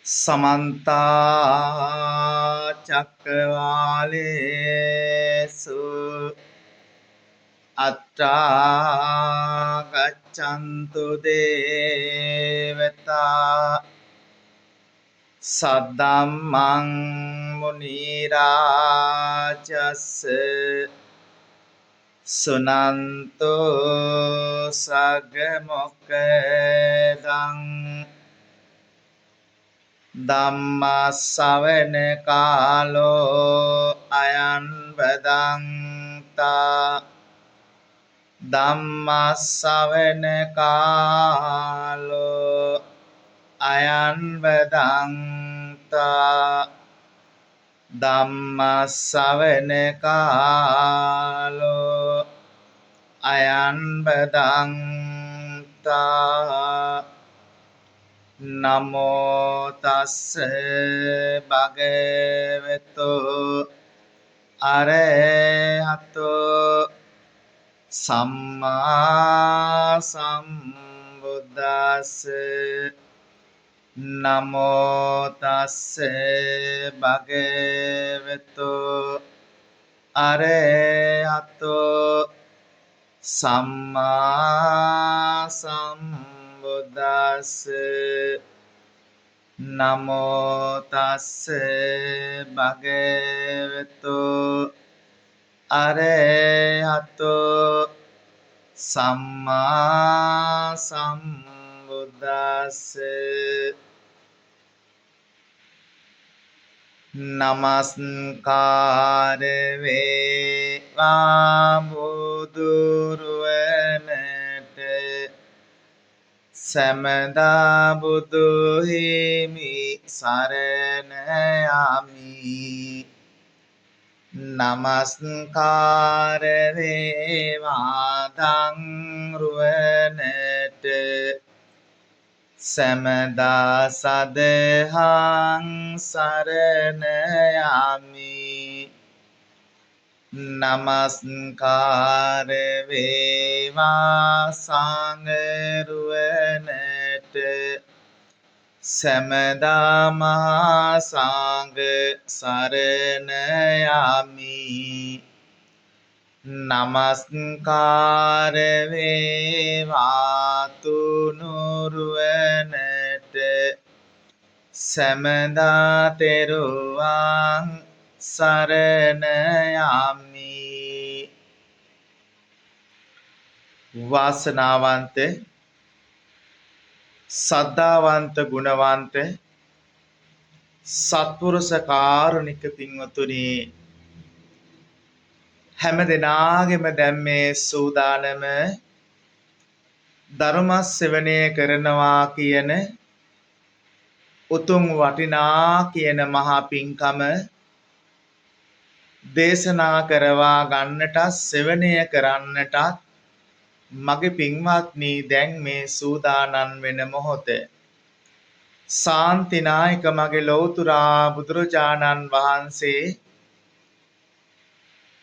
समन्ता चक्रवालेषु अत्रा गच्छन्तु देवता सद्धम्मं मुनि राजस्य सुनन्तो सगमुखदं ධම්මස්සවන කාලෝ අයං වදන්තා ධම්මස්සවන කාලෝ අයං වදන්තා ධම්මස්සවන කාලෝ අයං වදන්තා නමෝ තස්ස භගවතු අරහතෝ සම්මා සම්බුද්දස්ස නමෝ තස්ස භගවතු අරහතෝ සම්මා සම්බුද්දස්ස නමෝ තස්ස භගවතු අරහතෝ සම්මා සම්බුද්දස්ස නමස්කාර වේවා බුදුරුවනට සමදා බුදු හිමි සරණ යමි නමස්කාර වේවා දංරුවනට සමදා සදහං සරණ යමි නමස්කාර වේවා සංඝරුවනට සමදා මහා සංඝ සරණ යමි නමස්කාර වේවා තුනුරුවනට සමදා තෙරුවන් සරණ යමි වාසනාවන්ත සද්ධාවන්ත ගුණවන්ත සත්පුරුෂ කාරුණික පින්වතුනි හැම දිනාගෙම දැන් මේ සූදානම ධර්ම ශ්‍රවණය කරනවා කියන උතුම් වටිනා කියන මහා පින්කම දේශනා කරවා ගන්නට ශ්‍රවණය කරන්නට මගේ පින්වත්නි දැන් මේ සූදානම් වෙන මොහොත ශාන්තිනායක මගේ ලෞතුරා බුදුරජාණන් වහන්සේ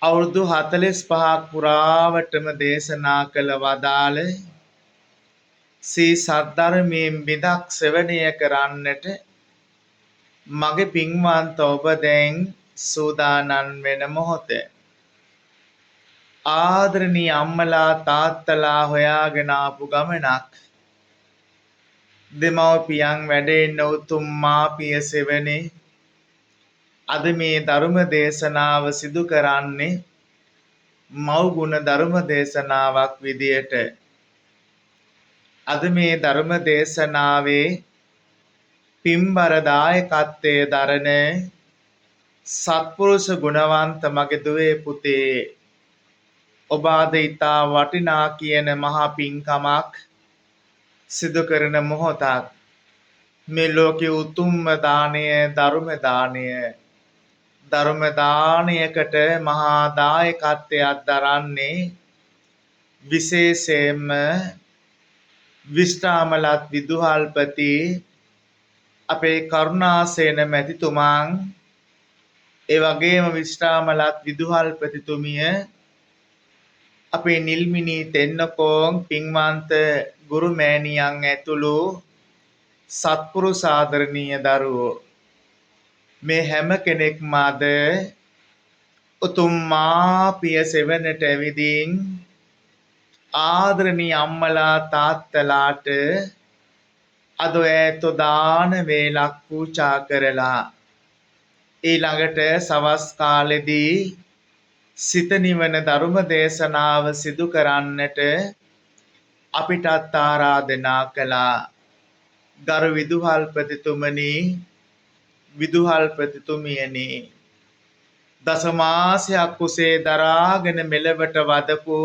අවුරුදු 45ක් පුරාවටම දේශනා කළ වදාළ සී සද්ධර්මයෙන් බිදක් ශ්‍රවණය කරන්නට මගේ පින්වන්ත ඔබ දැන් සූදානම් වෙන මොහොත ආදරණීය අම්මලා තාත්තලා හොයාගෙන ආපු ගමනක් දෙමව්පියන් වැඩෙන්න උතුම් මාපිය සෙවණේ අද මේ ධර්ම දේශනාව සිදු කරන්නේ මව් ගුණ ධර්ම දේශනාවක් විදියට අද මේ ධර්ම දේශනාවේ පින්බර දායකත්වයේ දරන සත්පුරුෂ ගුණවන්ත මගේ දුවේ පුතේ ඔබ අද ඊතා වටිනා කියන මහා පින්කමක් සිදු කරන මොහොතක් මේ ලෝකයේ උතුම්ම දාණය ධර්ම දානයකට මහා දායකත්වයක් දරන්නේ විශේෂයෙන්ම විශ්‍රාමලත් විදුහල්පති අපේ කරුණාසේන මැතිතුමන් ඒ වගේම විශ්‍රාමලත් විදුහල්පතිතුමිය අපේ නිල්මිනී තෙන්නකෝන් පින්වන්ත ගුරු මෑණියන් ඇතුළු සත්පුරුෂ ආදරණීය දරුවෝ මේ හැම කෙනෙක්ම අද උතුම් මාපිය සෙවණට ඇවිදින් ආදරණීය අම්මලා තාත්තලාට අද ඇත දාන වේලක් පූජා කරලා ඊළඟට සවස් කාලෙදී සිත නිවන ධර්ම දේශනාව සිදු කරන්නට අපිටත් ආරාධනා කළා. ගරු විදුහල්පතිතුමනි, විදුහල්පතිතුමියනි, දසමාසයක් කුසේ දරාගෙන මෙලවට වදපු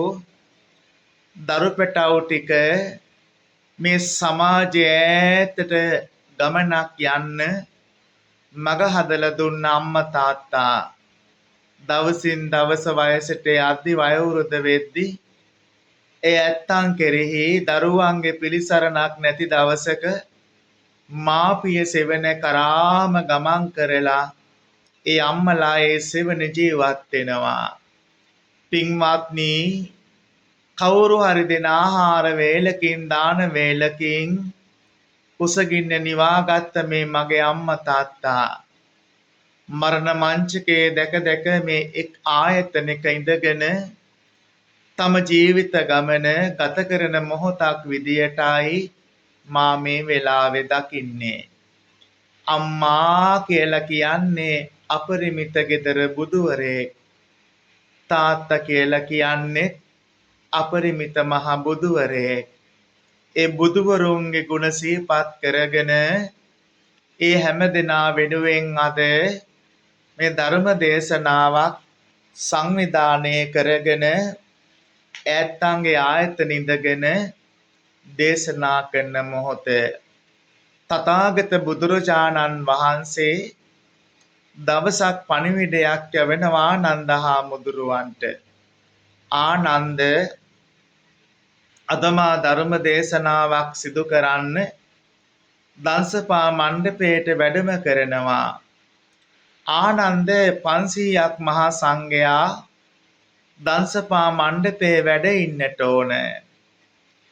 දරු පැටවු ටික මේ සමාජයේ ඈතට ගමනක් යන්න මග හදලා දුන්න අම්මා තාත්තා දවසින් දවස වයසට යද්දි වයෝවෘද්ධ වෙද්දී ඒ ඇත්තන් කෙරෙහි දරුවන්ගේ පිළිසරණක් නැති දවසක මාපිය සෙවණ කරාම ගමන් කරලා ඒ අම්මලා ඒ සෙවණ ජීවත් වෙනවා. පින්වත්නි, කවුරු හරි දෙන ආහාර වේලකින් දාන වේලකින් කුසගින්න නිවාගත්ත මේ මගේ අම්මා තාත්තා මරණ මංචකයේ දැක දැක මේ එක් ආයතනයක ඉඳගෙන තම ජීවිත ගමන ගත කරන මොහොතක් විදියටයි මා මේ වෙලාවේ දකින්නේ. අම්මා කියලා කියන්නේ අපරිමිත ගෙදර බුදුවරයෙක්. තාත්තා කියලා කියන්නේ අපරිමිත මහ බුදුවරයෙක්. ඒ බුදුවරුන්ගේ ගුණ සිහිපත් කරගෙන ඒ හැම දෙනා වෙනුවෙන් අද මේ ධර්ම දේශනාවක් සංවිධානය කරගෙන ඈත්තන්ගේ ආයතන ඉඳගෙන දේශනා කරන මොහොත තථාගත බුදුරජාණන් වහන්සේ දවසක් පණිවිඩයක් යවනවා ආනන්ද හාමුදුරුවන්ට. ආනන්ද, අදමා ධර්ම දේශනාවක් සිදු කරන්න දන්සපා මණ්ඩපයට වැඩම කරනවා. ආනන්ද 500ක් මහා සංඝයා දන්සපා මණ්ඩපේ වැඩ ඉන්නට ඕන.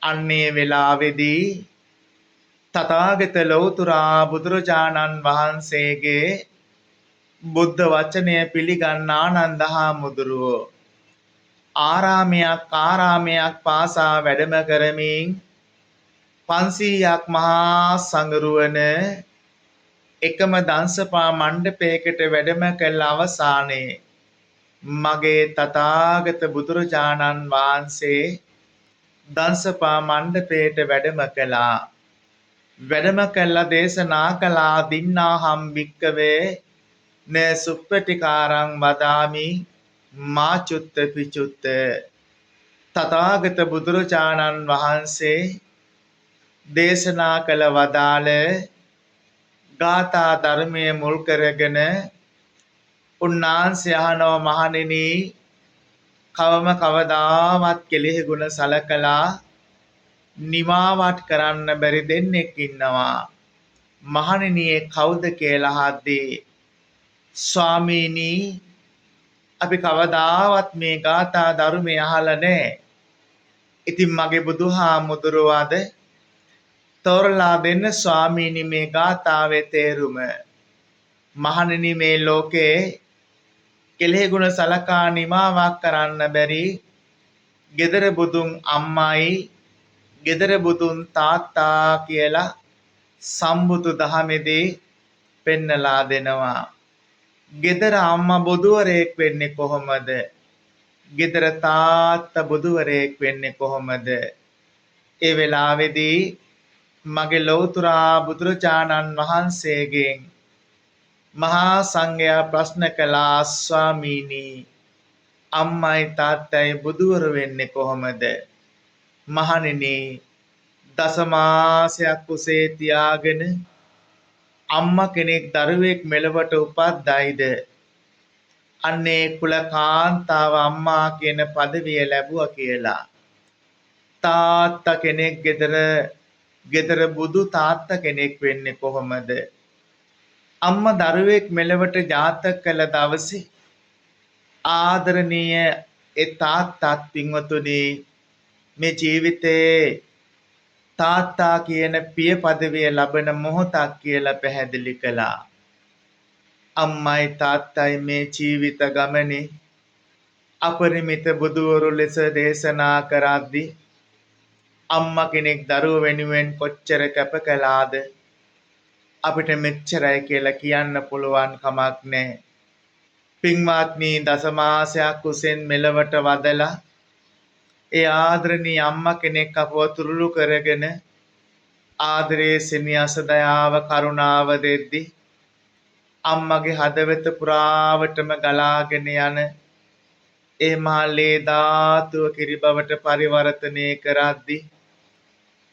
අන්නේ වෙලාවේදී තථාගත ලෞතුරා බුදුරජාණන් වහන්සේගේ බුද්ධ වචනය පිළිගන්න ආනන්ද හාමුදුරුවෝ ආරාමයක් පාසා වැඩම කරමින් 500ක් මහා සංඝරුවන එකම දන්සපා මණ්ඩපයකට වැඩම කළ අවසානයේ මගේ තථාගත බුදුරජාණන් වහන්සේ දන්සපා මණ්ඩපයට වැඩම කළා. වැඩම කළා දේශනා කළා දින්නාහම් භික්කවේ න සුප්පටිකාරං වදාමි මාචුත්ත පිචුත්ත. තථාගත බුදුරජාණන් වහන්සේ දේශනා කළ වදාළ ගාථා ධර්මයේ මුල් කරගෙන උන්වහන්සේ අහනවා, මහණෙනි, කවම කවදාවත් කෙලෙහි ගුණ සලකලා නිමාවට කරන්න බැරි දෙන්නෙක් ඉන්නවා. මහණෙනි, ඒ කවුද කියලා අහද්දී ස්වාමීනි, අපි කවදාවත් මේ ගාථා ධර්මය අහලා නැහැ. ඉතින් මගේ බුදුහාමුදුරුවෝ අද තෝරලා දෙන්න ස්වාමීනි මේ ගාථාවේ තේරුම. මහණෙනි, මේ ලෝකේ කෙලෙහි ගුණ සලකා නිමාවක් කරන්න බැරි gedara budun අම්මයි gedara budun තාත්තා කියලා සම්බුදු දහමේදී පෙන්නලා දෙනවා. gedara අම්මා බුදුවරයෙක් වෙන්නේ කොහොමද? gedara තාත්තා බුදුවරයෙක් වෙන්නේ කොහොමද? ඒ වෙලාවේදී මගේ ලෞතුරා බුදුරජාණන් වහන්සේගෙන් මහා සංඝයා ප්‍රශ්න කළා, ස්වාමීනි, අම්මයි තාත්තයි බුදුවරු වෙන්නේ කොහොමද? මහණෙනි, දසමාසයක් කුසේ තියාගෙන අම්මා කෙනෙක් දරුවෙක් මෙලවට උපද්දයිද අන්නේ කුල කාන්තාව අම්මා කියන পদවිය ලැබුවා කියලා. තාත්තා කෙනෙක් gedara බුදු තාත්තා කෙනෙක් වෙන්නේ කොහොමද? අම්මා දරුවෙක් මෙලවට ජාතක කළ දවසේ ආදරණීය ඒ තාත්තත් පින්වතුනි මේ ජීවිතේ තාත්තා කියන පිය පදවිය ලබන මොහොතක් කියලා පැහැදිලි කළා. අම්මයි තාත්තයි මේ ජීවිත ගමනේ අපරිමිත බුදුවරු ලෙස දේශනා කරද්දී අම්මා කෙනෙක් දරුව වෙනුවෙන් කොච්චර කැප කළාද අපිට මෙච්චරයි කියලා කියන්න පුළුවන් කමක් නැහැ. පින්වත්නි දසමාසයක් කුසෙන් මෙලවට වදලා ඒ ආදරණීය අම්මා කෙනෙක් අපව තුරුළු කරගෙන ආදරයේ සෙනෙහස දයාව කරුණාව දෙද්දී අම්මගේ හදවත පුරාවටම ගලාගෙන යන ඒ මහලේ ධාතුව කිරි බවට පරිවර්තනය කරද්දී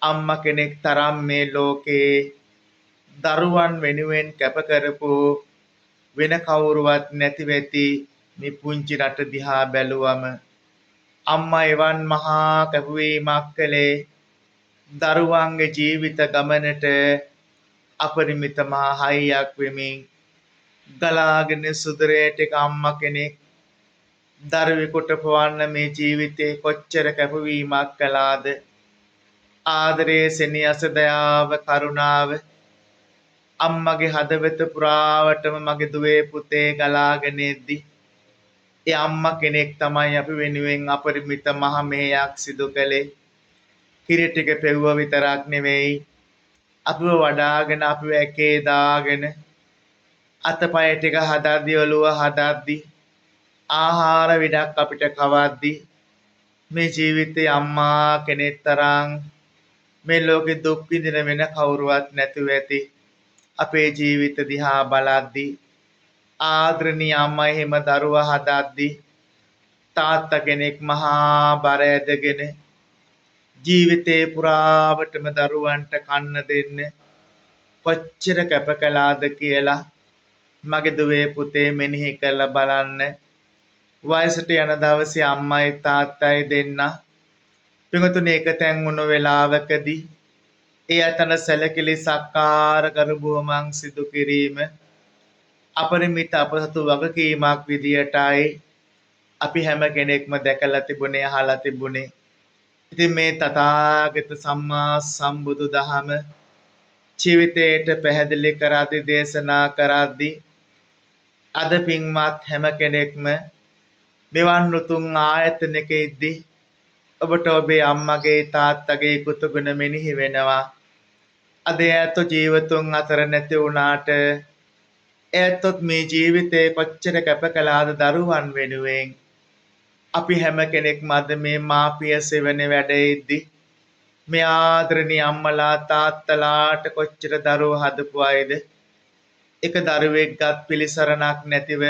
අම්මා කෙනෙක් තරම් මේ ලෝකේ දරුවන් වෙනුවෙන් කැප කරපු වෙන කවුරුවත් නැති වෙති. මේ පුංචි රට දිහා බැලුවම අම්මා එවන් මහා කැපවීමක් කළේ දරුවන්ගේ ජීවිත ගමනට අපරිමිත මහා හයියක් වෙමින් ගලාගෙන සුදරේට අම්මා කෙනෙක් දරුවෙකුට පවන්න මේ ජීවිතේ කොච්චර කැපවීමක් කළාද. ආදරයේ සෙනෙහස දයාව කරුණාව අම්මගේ හදවත පුරාවටම මගේ දුවේ පුතේ ගලාගෙන එද්දි ඒ අම්මා කෙනෙක් තමයි අපි වෙනුවෙන් අපරිමිත මහ මෙහෙයක් සිදු කළේ. කිරි ටික පෙව්ව විතරක් නෙවෙයි අපිව වඩාගෙන අපිව ඇකේ දාගෙන අතපය ටික හදද්දි ඔළුව හදද්දි ආහාර විඩක් අපිට කවද්දි මේ ජීවිතේ අම්මා කෙනෙක් තරම් මේ ලෝකෙ දුක් විඳින වෙන කවුරුවත් නැතුව ඇති. අපේ ජීවිත දිහා බලද්දි ආදරණීය අම්මා එහෙම දරුවා හදද්දි තාත්තා කෙනෙක් මහා බර ඇදගෙන ජීවිතේ පුරාවටම දරුවන්ට කන්න දෙන්න කොච්චර කැප කළාද කියලා මගේ දුවේ පුතේ මෙනෙහි කරලා බලන්න. වයසට යන දවසේ අම්මයි තාත්තයි දෙන්න පිඟුතුනේ එක තැන් වුණු වෙලාවකදී ඒ අතන සැලකිලි සක්කාර කරුබුවමන් සිදු කිරීම අපරිමිත අපසතු වගකීමක් විදියටයි අපි හැම කෙනෙක්ම දැකලා තිබුණේ අහලා තිබුණේ. ඉතින් මේ තථාගත සම්මා සම්බුදු දහම ජීවිතයට පැහැදිලි කරද්දී දේශනා කරද්දී අද පින්වත් හැම කෙනෙක්ම මෙවන් උතුම් ආයතනක ඉද්දී ඔබට ඔබේ අම්මගේ තාත්තගේ කුතුගුණ මෙනෙහි වෙනවා. අද ඇත්ත ජීවතුන් අතර නැති වුණාට ඇත්තොත් මේ ජීවිතේ කොච්චර කැප කළාද දරුවන් වෙනුවෙන්. අපි හැම කෙනෙක්ම අද මේ මාපිය සෙවණේ වැඩෙද්දී මේ ආදරණීය අම්මලා තාත්තලාට කොච්චර දරුවෝ හදපු අයද. එක දරුවෙක්ගත් පිළිසරණක් නැතිව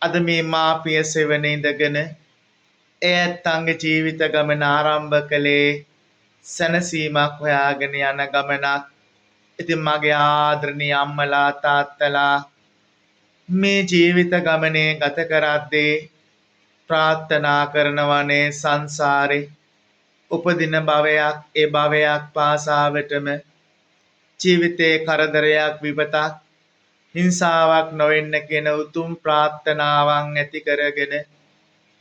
අද මේ මාපිය සෙවණේ ඉඳගෙන ඇත්තන්ගේ ජීවිත ගමන ආරම්භ කළේ සැනසීමක් හොයාගෙන යන ගමනක්. ඉතින් මගේ ආදරණීය අම්මලා තාත්තලා මේ ජීවිත ගමනේ ගත කරද්දී ප්‍රාර්ථනා කරනවනේ සංසාරේ උපදින භවයක් ඒ භවයක් පාසාවටම ජීවිතේ කරදරයක් විපතක් හිංසාවක් නොවෙන්න කියන උතුම් ප්‍රාර්ථනාවන් ඇති කරගෙන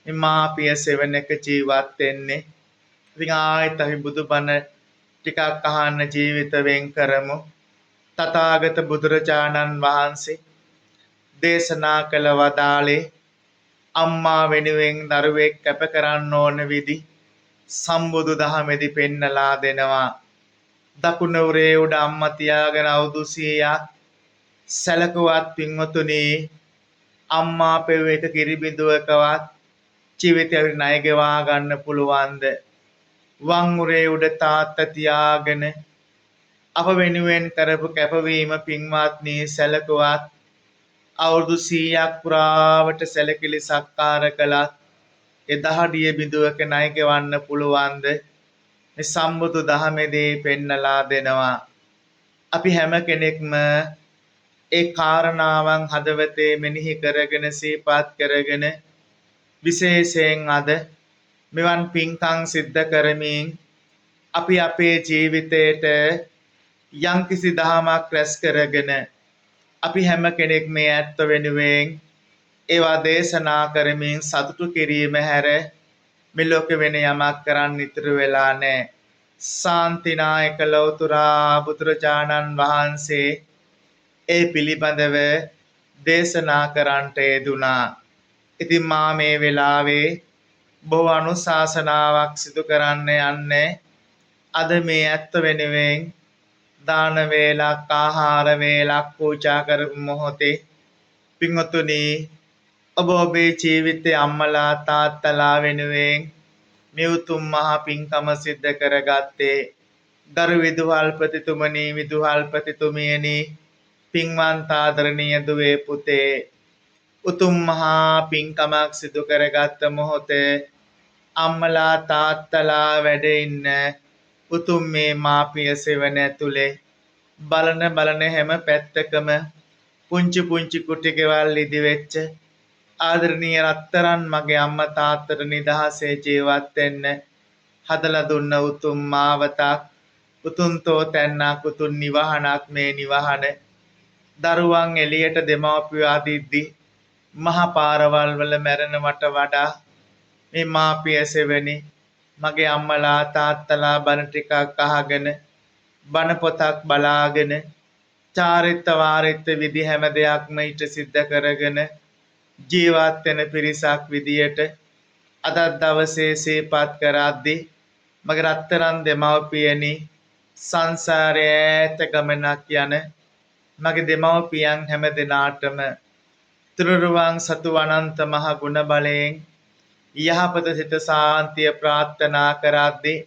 මේ මාපිය සෙවණක ජීවත් වෙන්නේ. ඉතින් ආයෙත් අපි බුදුබණ ටිකක් අහන්න ජීවිත වෙන් කරමු. තථාගත බුදුරජාණන් වහන්සේ දේශනා කළ වදාළේ අම්මා වෙනුවෙන් දරුවෙක් කැප කරන්න ඕන විදි සම්බුදු දහමෙදි පෙන්නලා දෙනවා. දකුණ උරේ උඩ අම්මා තියාගෙන අවුරුදු 100ක් සැලකුවත් පින්වතුනි අම්මා පෙව් එක කිරි බිඳුවකවත් ජීවිතේ ණය ගෙවා ගන්න පුළුවන්ද? වම් උරේ උඩ තාත්තා තියාගෙන අප වෙනුවෙන් කරපු කැපවීම පින්වත්නි සැලකුවත් අවුරුදු 100ක් පුරාවට සැලකිලි සත්කාර කළත් ඒ දහඩිය බිඳුවක ණය ගෙවන්න පුළුවන්ද? මේ සම්බුදු දහමේදී පෙන්නලා දෙනවා. අපි හැම කෙනෙක්ම ඒ කාරණාවන් හදවතේ මෙනෙහි කරගෙන සිහිපත් කරගෙන විශේෂයෙන් අද මෙවන් පින්කම් සිද්ධ කරමින් අපි අපේ ජීවිතයට යම්කිසි දහමක් රැස් කරගෙන අපි හැම කෙනෙක් මේ ඇත්ත වෙනුවෙන් ඒවා දේශනා කරමින් සතුටු කිරීම හැර මේ ලෝකෙ වෙන යමක් කරන්න ඉතුරු වෙලා නැහැ. ශාන්තිනායක ලෞතුරා බුදුරජාණන් වහන්සේ ඒ පිළිබඳව දේශනා කරන්නට යෙදුනා. ඉතින් මා මේ වෙලාවේ බොහෝ අනුශාසනාවක් සිදු කරන්න යන්නේ අද මේ ඇත්ත වෙනුවෙන් දාන වේලක් ආහාර වේලක් පූජා කරපු මොහොතේ පින්වතුනි ඔබ ඔබේ ජීවිතයේ අම්මලා තාත්තලා වෙනුවෙන් මේ උතුම් මහා පින්කම සිද්ධ කරගත්තේ ගරු විදුහල්පතිතුමනි විදුහල්පතිතුමියනි පින්වන්ත ආදරණීය දුවේ පුතේ උතුම් මහා පින්කමක් සිදු කරගත්ත මොහොතේ අම්මලා තාත්තලා වැඩ ඉන්න උතුම් මේ මාපිය සෙවණ ඇතුලේ බලන හැම පැත්තකම පුංචි පුංචි කුටි ගෙවල් ඉදි වෙච්ච ආදරණීය රත්තරන් මගේ අම්මා තාත්තට නිදහසේ ජීවත් වෙන්න හදලා දුන්න උතුම් මාවතක් උතුම් තෝතැන්නක් උතුම් නිවහනක් මේ නිවහන දරුවන් එළියට දෙමව්පියෝ අදිද්දි මහ පාරවල් වල මැරෙනවට වඩා මේ මාපිය සෙවණි මගේ අම්මලා තාත්තලා බණ ටිකක් අහගෙන බණ පොතක් බලාගෙන චාරිත්‍ර වාරිත්‍ර විදි හැම දෙයක්ම ඊට සිද්ධ කරගෙන ජීවත් වෙන පිරිසක් විදියට අද දවසේ සිහිපත් කරද්දී මගේ රත්තරන් දෙමව්පියනි සංසාරයේ ඈත ගමනක් යන මගේ දෙමව්පියන් හැම දිනාටම තුනුරුවන් සතු අනන්ත මහ ගුණ බලයෙන් යහපත සිත සාන්තිය ප්‍රාර්ථනා කරද්දී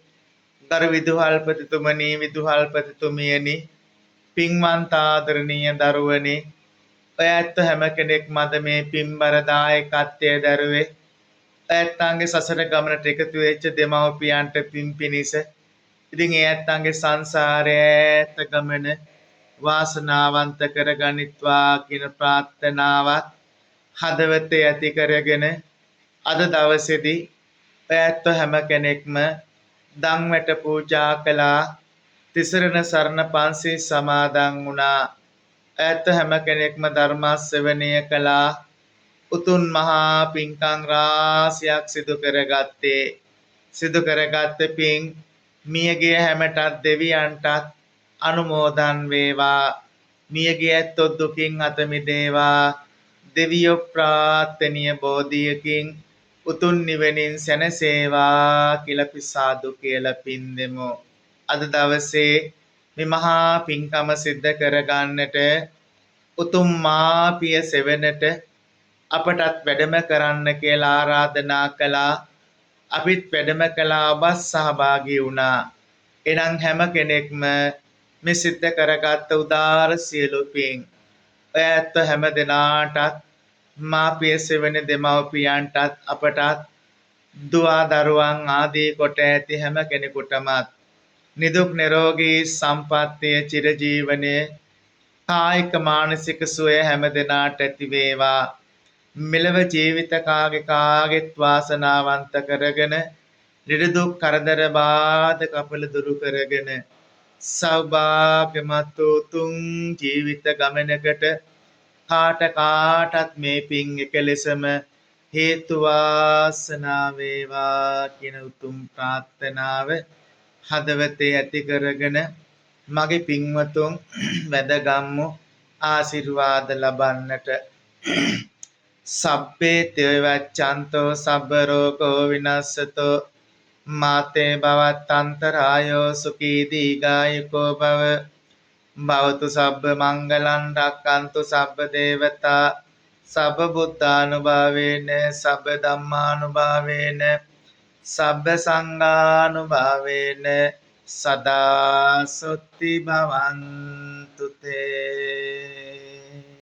ගරු විදුහල්පතිතුමනි විදුහල්පතිතුමියනි පින්වන්ත ආදරණීය දරුවනි ඔය ඇත්ත හැම කෙනෙක් මද මේ පින්බර දායකත්වයේ දරුවේ ඇත්තන්ගේ සසර ගමනට එකතු වෙච්ච දෙමව්පියන්ට පින් පිනිස ඉතින් ඒ ඇත්තන්ගේ සංසාරයේ ඈත ගමන වාසනාවන්ත කරගනිත්වා කියන ප්‍රාර්ථනාවත් හදවතේ ඇති කරගෙන අද දවසේදී ඇත්ත හැම කෙනෙක්ම දන් වැට පූජා කළා තිසරණ සරණ පන්සිල් සමාදන් වුණා ඇත්ත හැම කෙනෙක්ම ධර්ම ශ්‍රවණය කළා උතුම් මහා පින්කම් රාශියක් සිදු කරගත්ත පින් මියගිය හැමටත් දෙවියන්ටත් අනුමෝදන් වේවා මියගිය ඇත්තෝ දුකින් අත මිදේවා දෙවියෝ ප්‍රාර්ථනීය බෝධියකින් උතුම් නිවනින් සැනසේවා කියලා අපි සාදු කියලා පින් දෙමු අද දවසේ මේ මහා පින්කම සිද්ධ කරගන්නට උතුම් මාපිය සෙවණට අපටත් වැඩම කරන්න කියලා ආරාධනා කළා අපිත් වැඩම කළා ඔබ සහභාගී වුණා එනම් හැම කෙනෙක්ම මේ සිද්ධ කරගත්ත උදාාර සියලු පින් ඔය ඇත්ත හැම දිනාටත් මාපිය සෙවණ දෙමව්පියන්ටත් අපටත් දුව දරුවන් ආදී කොට ඇති හැම කෙනෙකුටම නිදුක් නිරෝගී සම්පන්නිය චිරජීවනයේ කායික මානසික සුවය හැම දිනාට ඇති වේවා මෙලව ජීවිත කාගෙත් වාසනාවන්ත කරගෙන නිරි දුක් කරදර බාධක අපල දුරු කරගෙන සෞභාග්‍යමත් උතුම් ජීවිත ගමනකට කාටත් මේ පින් එක ලෙසම හේතු වාසනා වේවා කියන උතුම් ප්‍රාර්ථනාව හදවතේ ඇති කරගෙන මගේ පින්වතුන් වැදගම්මු ආශිර්වාද ලබන්නට සබ්බේ තේවච්ඡන්තෝ සබ්බ රෝගෝ විනස්සතෝ මාතේ භවත්තන්තරායෝ සුඛී දීඝායුකෝ භව භවතු සබ්බ මංගලං රක්칸තු සබ්බ දේවතා සබ්බ බුද්ධානුභාවේන සබ්බ ධම්මානුභාවේන සබ්බ සංඝානුභාවේන සදා සොත්ති භවන්තු තේ